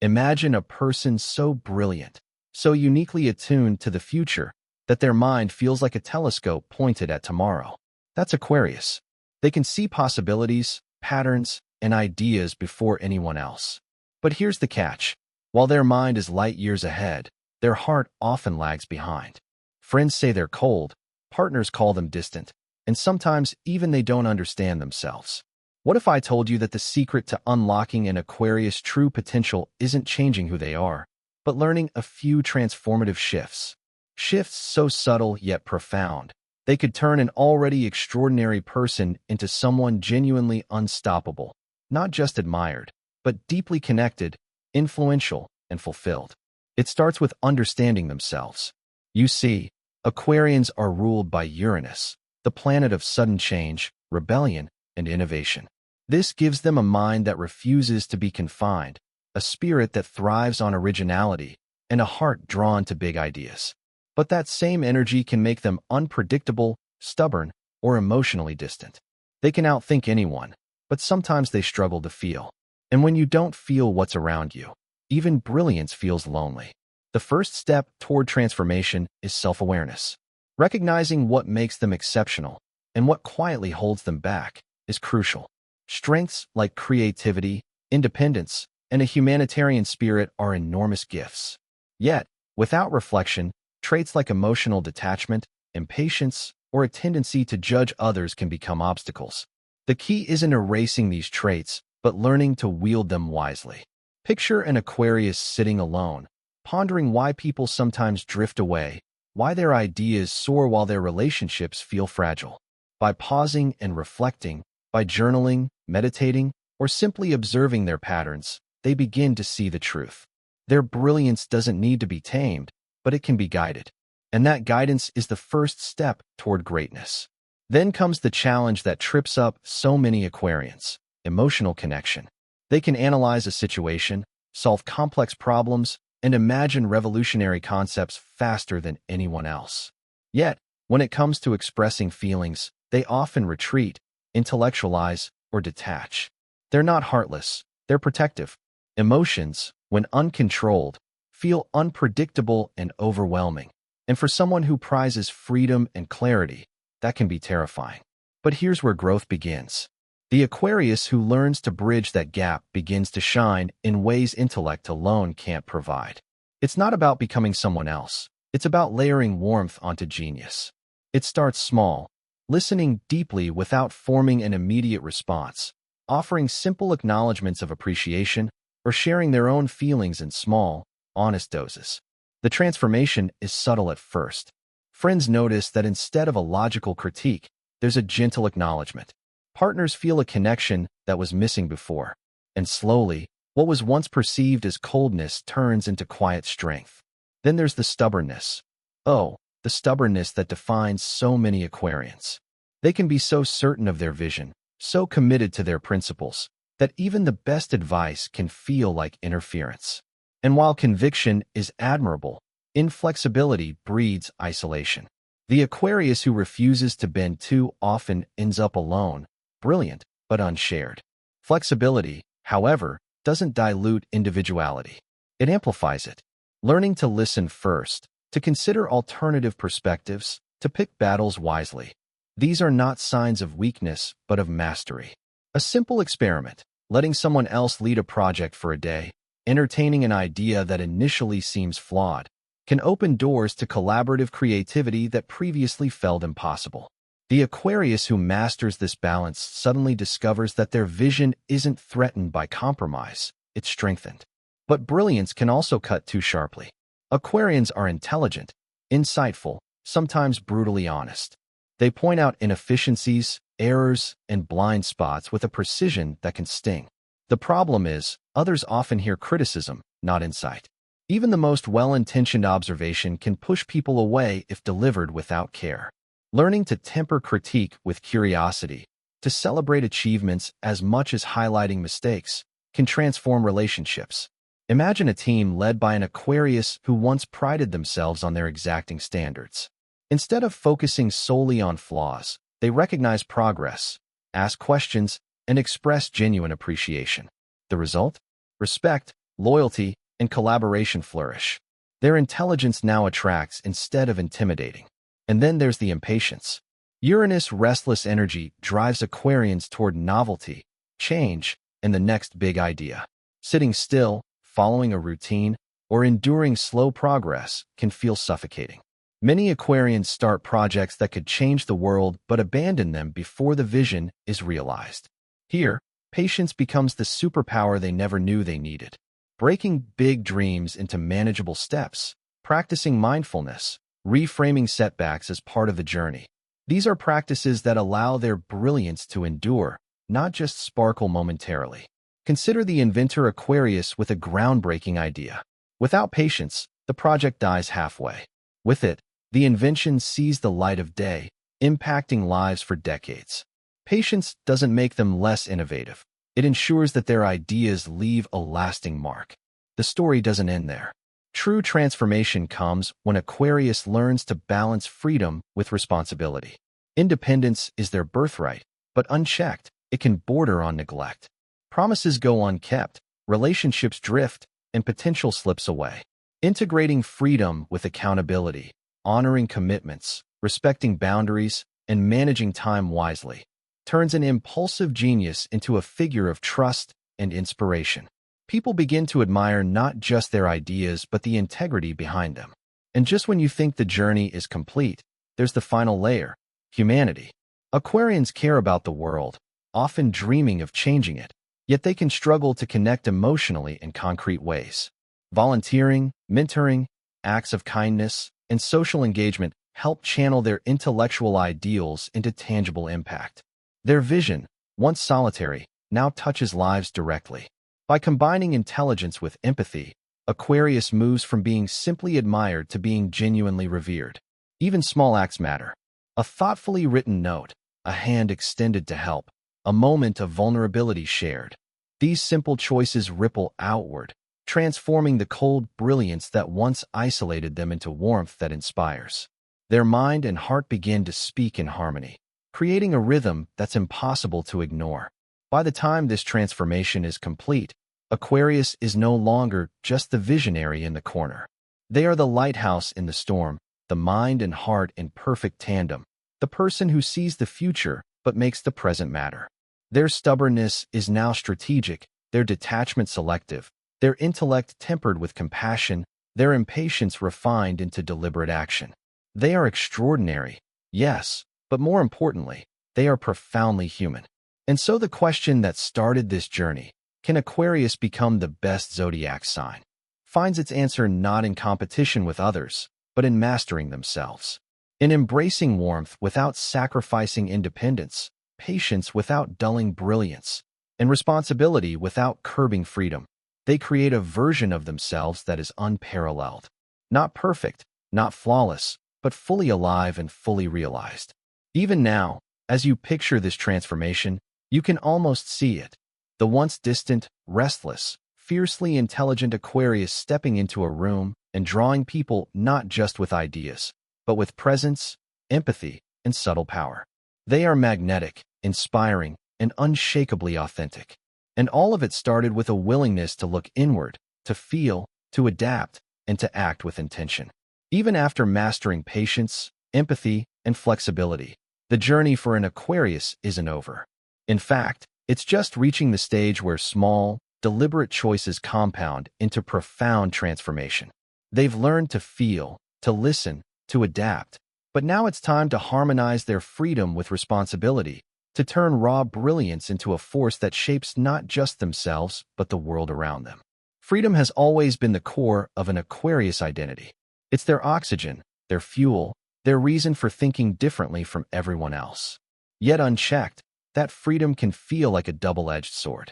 Imagine a person so brilliant, so uniquely attuned to the future, that their mind feels like a telescope pointed at tomorrow. That's Aquarius. They can see possibilities, patterns, and ideas before anyone else. But here's the catch. While their mind is light years ahead, their heart often lags behind. Friends say they're cold, partners call them distant, and sometimes even they don't understand themselves. What if I told you that the secret to unlocking an Aquarius' true potential isn't changing who they are, but learning a few transformative shifts? Shifts so subtle yet profound, they could turn an already extraordinary person into someone genuinely unstoppable, not just admired, but deeply connected, influential, and fulfilled. It starts with understanding themselves. You see, Aquarians are ruled by Uranus, the planet of sudden change, rebellion, and innovation. This gives them a mind that refuses to be confined, a spirit that thrives on originality, and a heart drawn to big ideas. But that same energy can make them unpredictable, stubborn, or emotionally distant. They can outthink anyone, but sometimes they struggle to feel. And when you don't feel what's around you, even brilliance feels lonely. The first step toward transformation is self-awareness. Recognizing what makes them exceptional and what quietly holds them back is crucial. Strengths like creativity, independence, and a humanitarian spirit are enormous gifts. Yet, without reflection, traits like emotional detachment, impatience, or a tendency to judge others can become obstacles. The key isn't erasing these traits, but learning to wield them wisely. Picture an Aquarius sitting alone, pondering why people sometimes drift away, why their ideas soar while their relationships feel fragile. By pausing and reflecting, by journaling, meditating, or simply observing their patterns, they begin to see the truth. Their brilliance doesn't need to be tamed, but it can be guided. And that guidance is the first step toward greatness. Then comes the challenge that trips up so many Aquarians: emotional connection. They can analyze a situation, solve complex problems, and imagine revolutionary concepts faster than anyone else. Yet, when it comes to expressing feelings, they often retreat, intellectualize, or detach. They're not heartless, they're protective. Emotions, when uncontrolled, feel unpredictable and overwhelming. And for someone who prizes freedom and clarity, that can be terrifying. But here's where growth begins. The Aquarius who learns to bridge that gap begins to shine in ways intellect alone can't provide. It's not about becoming someone else. It's about layering warmth onto genius. It starts small, listening deeply without forming an immediate response, offering simple acknowledgments of appreciation, or sharing their own feelings in small, honest doses. The transformation is subtle at first. Friends notice that instead of a logical critique, there's a gentle acknowledgement. Partners feel a connection that was missing before. And slowly, what was once perceived as coldness turns into quiet strength. Then there's the stubbornness. Oh, the stubbornness that defines so many Aquarians. They can be so certain of their vision, so committed to their principles, that even the best advice can feel like interference. And while conviction is admirable, inflexibility breeds isolation. The Aquarius who refuses to bend too often ends up alone, brilliant, but unshared. Flexibility, however, doesn't dilute individuality. It amplifies it. Learning to listen first, to consider alternative perspectives, to pick battles wisely. These are not signs of weakness, but of mastery. A simple experiment, letting someone else lead a project for a day, entertaining an idea that initially seems flawed, can open doors to collaborative creativity that previously felt impossible. The Aquarius who masters this balance suddenly discovers that their vision isn't threatened by compromise, it's strengthened. But brilliance can also cut too sharply. Aquarians are intelligent, insightful, sometimes brutally honest. They point out inefficiencies, errors, and blind spots with a precision that can sting. The problem is, others often hear criticism, not insight. Even the most well-intentioned observation can push people away if delivered without care. Learning to temper critique with curiosity, to celebrate achievements as much as highlighting mistakes, can transform relationships. Imagine a team led by an Aquarius who once prided themselves on their exacting standards. Instead of focusing solely on flaws, they recognize progress, ask questions, and express genuine appreciation. The result? Respect, loyalty, and collaboration flourish. Their intelligence now attracts instead of intimidating. And then there's the impatience. Uranus' restless energy drives Aquarians toward novelty, change, and the next big idea. Sitting still, following a routine, or enduring slow progress can feel suffocating. Many Aquarians start projects that could change the world but abandon them before the vision is realized. Here, patience becomes the superpower they never knew they needed. Breaking big dreams into manageable steps, practicing mindfulness, reframing setbacks as part of the journey. These are practices that allow their brilliance to endure, not just sparkle momentarily. Consider the inventor Aquarius with a groundbreaking idea. Without patience, the project dies halfway. With it, the invention sees the light of day, impacting lives for decades. Patience doesn't make them less innovative. It ensures that their ideas leave a lasting mark. The story doesn't end there. True transformation comes when Aquarius learns to balance freedom with responsibility. Independence is their birthright, but unchecked, it can border on neglect. Promises go unkept, relationships drift, and potential slips away. Integrating freedom with accountability, honoring commitments, respecting boundaries, and managing time wisely turns an impulsive genius into a figure of trust and inspiration. People begin to admire not just their ideas but the integrity behind them. And just when you think the journey is complete, there's the final layer: humanity. Aquarians care about the world, often dreaming of changing it, yet they can struggle to connect emotionally in concrete ways. Volunteering, mentoring, acts of kindness, and social engagement help channel their intellectual ideals into tangible impact. Their vision, once solitary, now touches lives directly. By combining intelligence with empathy, Aquarius moves from being simply admired to being genuinely revered. Even small acts matter. A thoughtfully written note, a hand extended to help, a moment of vulnerability shared. These simple choices ripple outward, transforming the cold brilliance that once isolated them into warmth that inspires. Their mind and heart begin to speak in harmony, creating a rhythm that's impossible to ignore. By the time this transformation is complete, Aquarius is no longer just the visionary in the corner. They are the lighthouse in the storm, the mind and heart in perfect tandem, the person who sees the future but makes the present matter. Their stubbornness is now strategic, their detachment selective, their intellect tempered with compassion, their impatience refined into deliberate action. They are extraordinary, yes, but more importantly, they are profoundly human. And so the question that started this journey, can Aquarius become the best zodiac sign, finds its answer not in competition with others, but in mastering themselves. In embracing warmth without sacrificing independence, patience without dulling brilliance, and responsibility without curbing freedom, they create a version of themselves that is unparalleled. Not perfect, not flawless, but fully alive and fully realized. Even now, as you picture this transformation, you can almost see it. The once distant, restless, fiercely intelligent Aquarius stepping into a room and drawing people not just with ideas, but with presence, empathy, and subtle power. They are magnetic, inspiring, and unshakably authentic. And all of it started with a willingness to look inward, to feel, to adapt, and to act with intention. Even after mastering patience, empathy, and flexibility, the journey for an Aquarius isn't over. In fact, it's just reaching the stage where small, deliberate choices compound into profound transformation. They've learned to feel, to listen, to adapt, but now it's time to harmonize their freedom with responsibility, to turn raw brilliance into a force that shapes not just themselves, but the world around them. Freedom has always been the core of an Aquarius identity. It's their oxygen, their fuel, their reason for thinking differently from everyone else. Yet unchecked, that freedom can feel like a double-edged sword.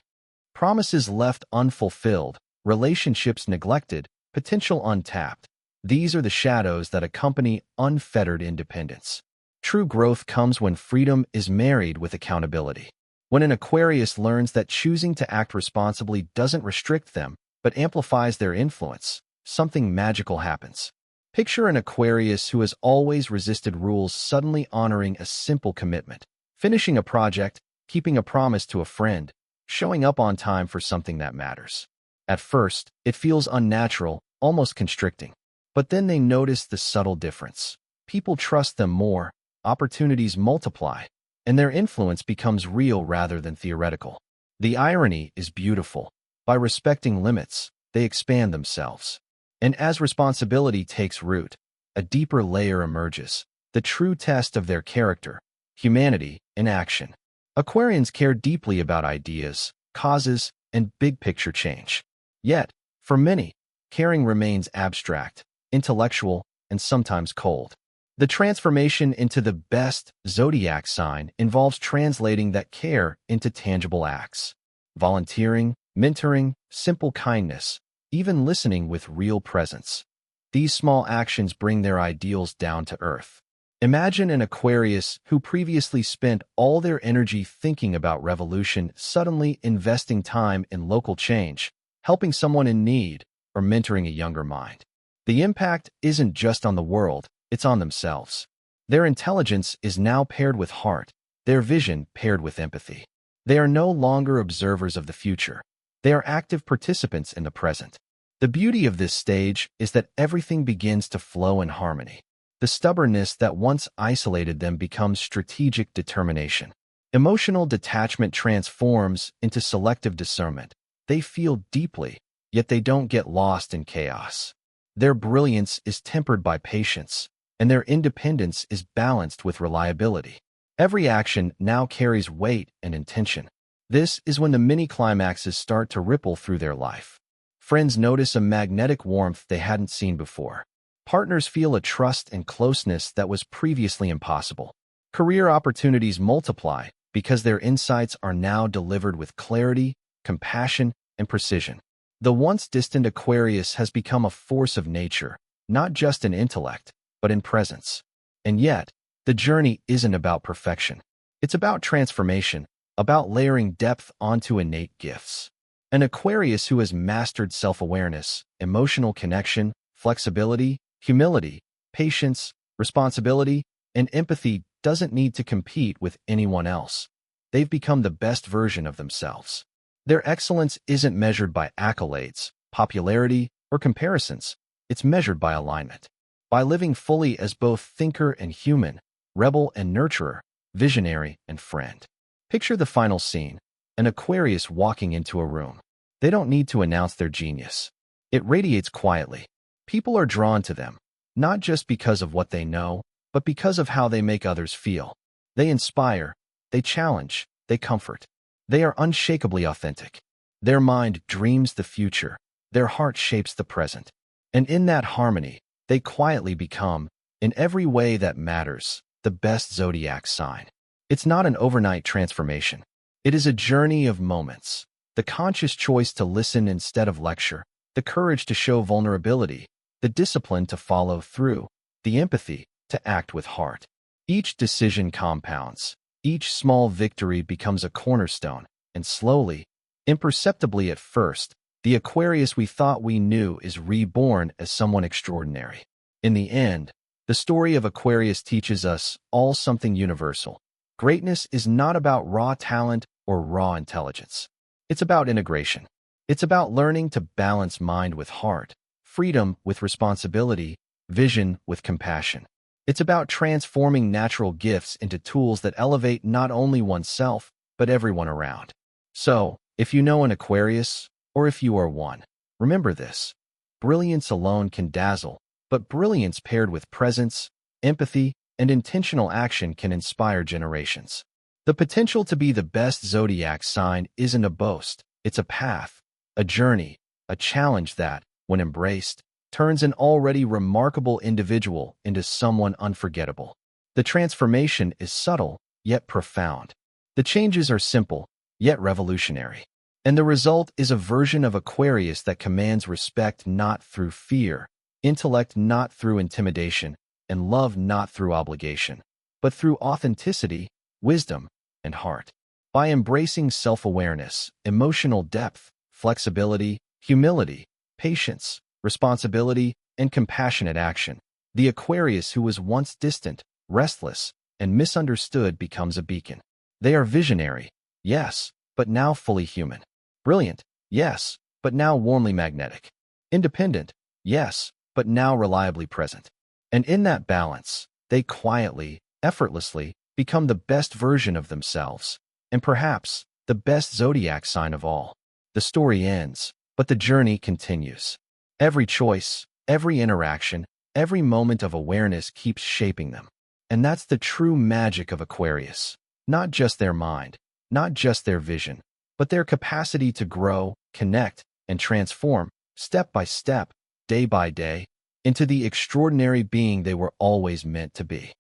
Promises left unfulfilled, relationships neglected, potential untapped. These are the shadows that accompany unfettered independence. True growth comes when freedom is married with accountability. When an Aquarius learns that choosing to act responsibly doesn't restrict them, but amplifies their influence, something magical happens. Picture an Aquarius who has always resisted rules suddenly honoring a simple commitment, finishing a project, keeping a promise to a friend, showing up on time for something that matters. At first, it feels unnatural, almost constricting. But then they notice the subtle difference. People trust them more, opportunities multiply, and their influence becomes real rather than theoretical. The irony is beautiful. By respecting limits, they expand themselves. And as responsibility takes root, a deeper layer emerges, the true test of their character, humanity in action. Aquarians care deeply about ideas, causes, and big-picture change. Yet, for many, caring remains abstract, intellectual, and sometimes cold. The transformation into the best zodiac sign involves translating that care into tangible acts. Volunteering, mentoring, simple kindness, even listening with real presence. These small actions bring their ideals down to earth. Imagine an Aquarius who previously spent all their energy thinking about revolution suddenly investing time in local change, helping someone in need, or mentoring a younger mind. The impact isn't just on the world, it's on themselves. Their intelligence is now paired with heart, their vision paired with empathy. They are no longer observers of the future. They are active participants in the present. The beauty of this stage is that everything begins to flow in harmony. The stubbornness that once isolated them becomes strategic determination. Emotional detachment transforms into selective discernment. They feel deeply, yet they don't get lost in chaos. Their brilliance is tempered by patience, and their independence is balanced with reliability. Every action now carries weight and intention. This is when the mini-climaxes start to ripple through their life. Friends notice a magnetic warmth they hadn't seen before. Partners feel a trust and closeness that was previously impossible. Career opportunities multiply because their insights are now delivered with clarity, compassion, and precision. The once distant Aquarius has become a force of nature, not just in intellect, but in presence. And yet, the journey isn't about perfection. It's about transformation, about layering depth onto innate gifts. An Aquarius who has mastered self-awareness, emotional connection, flexibility, humility, patience, responsibility, and empathy doesn't need to compete with anyone else. They've become the best version of themselves. Their excellence isn't measured by accolades, popularity, or comparisons. It's measured by alignment. By living fully as both thinker and human, rebel and nurturer, visionary and friend. Picture the final scene, an Aquarius walking into a room. They don't need to announce their genius. It radiates quietly. People are drawn to them, not just because of what they know, but because of how they make others feel. They inspire, they challenge, they comfort. They are unshakably authentic. Their mind dreams the future. Their heart shapes the present. And in that harmony, they quietly become, in every way that matters, the best zodiac sign. It's not an overnight transformation. It is a journey of moments. The conscious choice to listen instead of lecture, the courage to show vulnerability, the discipline to follow through, the empathy to act with heart. Each decision compounds. Each small victory becomes a cornerstone, and slowly, imperceptibly at first, the Aquarius we thought we knew is reborn as someone extraordinary. In the end, the story of Aquarius teaches us all something universal. Greatness is not about raw talent or raw intelligence. It's about integration. It's about learning to balance mind with heart, freedom with responsibility, vision with compassion. It's about transforming natural gifts into tools that elevate not only oneself, but everyone around. So, if you know an Aquarius, or if you are one, remember this. Brilliance alone can dazzle, but brilliance paired with presence, empathy, and intentional action can inspire generations. The potential to be the best zodiac sign isn't a boast, it's a path, a journey, a challenge that, when embraced, turns an already remarkable individual into someone unforgettable. The transformation is subtle, yet profound. The changes are simple, yet revolutionary. And the result is a version of Aquarius that commands respect not through fear, intellect not through intimidation, and love not through obligation, but through authenticity, wisdom, and heart. By embracing self-awareness, emotional depth, flexibility, humility, patience, responsibility, and compassionate action, the Aquarius who was once distant, restless, and misunderstood becomes a beacon. They are visionary, yes, but now fully human. Brilliant, yes, but now warmly magnetic. Independent, yes, but now reliably present. And in that balance, they quietly, effortlessly, become the best version of themselves, and perhaps the best zodiac sign of all. The story ends, but the journey continues. Every choice, every interaction, every moment of awareness keeps shaping them. And that's the true magic of Aquarius. Not just their mind, not just their vision, but their capacity to grow, connect, and transform, step by step, day by day, into the extraordinary being they were always meant to be.